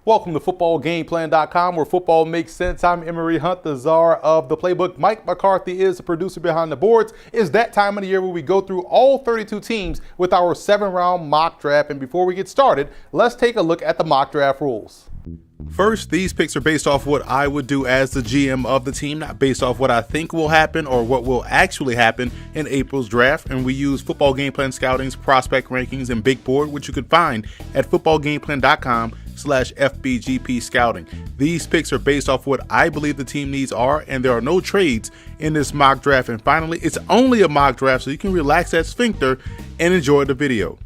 Welcome to FootballGameplan.com, where football makes sense. I'm Emery Hunt, the czar of the playbook. Mike McCarthy is the producer behind the boards. It's that time of the year where we go through all 32 teams with our 7-round mock draft. And before we get started, let's take a look at the mock draft rules. First, these picks are based off what I would do as the GM of the team, not based off what I think will happen or what will actually happen in April's draft. And we use Football Game Plan Scouting's prospect rankings and big board, which you could find at footballgameplan.com/FBGP scouting. These picks are based off what I believe the team needs are, and there are no trades in this mock draft. And finally, it's only a mock draft, so you can relax that sphincter and enjoy the video.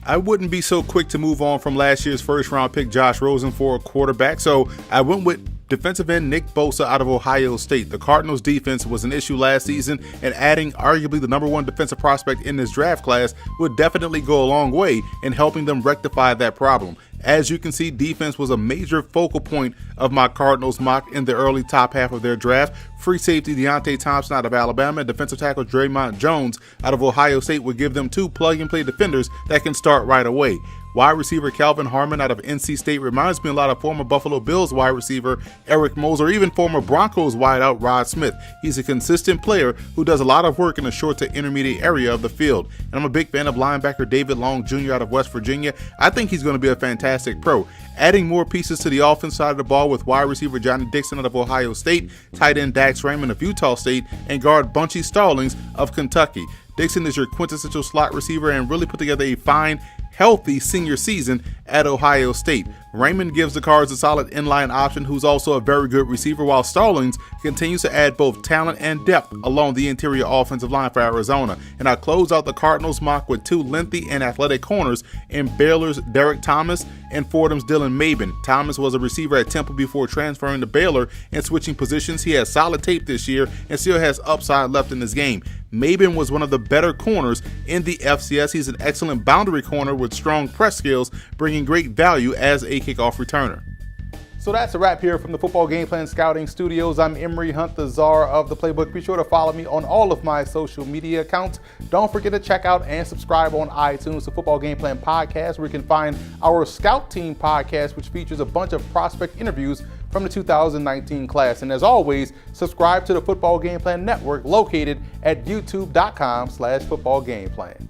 I wouldn't be so quick to move on from last year's first round pick Josh Rosen for a quarterback, so I went with defensive end Nick Bosa out of Ohio State. The Cardinals defense was an issue last season, and adding arguably the #1 defensive prospect in this draft class would definitely go a long way in helping them rectify that problem. As you can see, defense was a major focal point of my Cardinals mock in the early top half of their draft. Free safety Deontay Thompson out of Alabama and defensive tackle Draymond Jones out of Ohio State would give them two plug-and-play defenders that can start right away. Wide receiver Calvin Harmon out of NC State reminds me a lot of former Buffalo Bills wide receiver Eric Moser, or even former Broncos wideout Rod Smith. He's a consistent player who does a lot of work in the short to intermediate area of the field. And I'm a big fan of linebacker David Long Jr. out of West Virginia. I think he's going to be a fantastic pro. Adding more pieces to the offense side of the ball with wide receiver Johnny Dixon out of Ohio State, tight end Dax Raymond of Utah State, and guard Bunchy Stallings of Kentucky. Dixon is your quintessential slot receiver and really put together a fine, healthy senior season at Ohio State. Raymond gives the Cards a solid inline option who's also a very good receiver, while Stallings continues to add both talent and depth along the interior offensive line for Arizona. And I close out the Cardinals mock with two lengthy and athletic corners in Baylor's Derek Thomas and Fordham's Dylan Mabin. Thomas was a receiver at Temple before transferring to Baylor and switching positions. He has solid tape this year and still has upside left in his game. Mabin was one of the better corners in the FCS. He's an excellent boundary corner with strong press skills, bringing great value as a kickoff returner. So that's a wrap here from the Football Game Plan Scouting Studios. I'm Emery Hunt, the czar of the playbook. Be sure to follow me on all of my social media accounts. Don't forget to check out and subscribe on iTunes, the Football Game Plan Podcast, where you can find our Scout Team podcast, which features a bunch of prospect interviews from the 2019 class. And as always, subscribe to the Football Game Plan Network located at youtube.com/footballgameplan.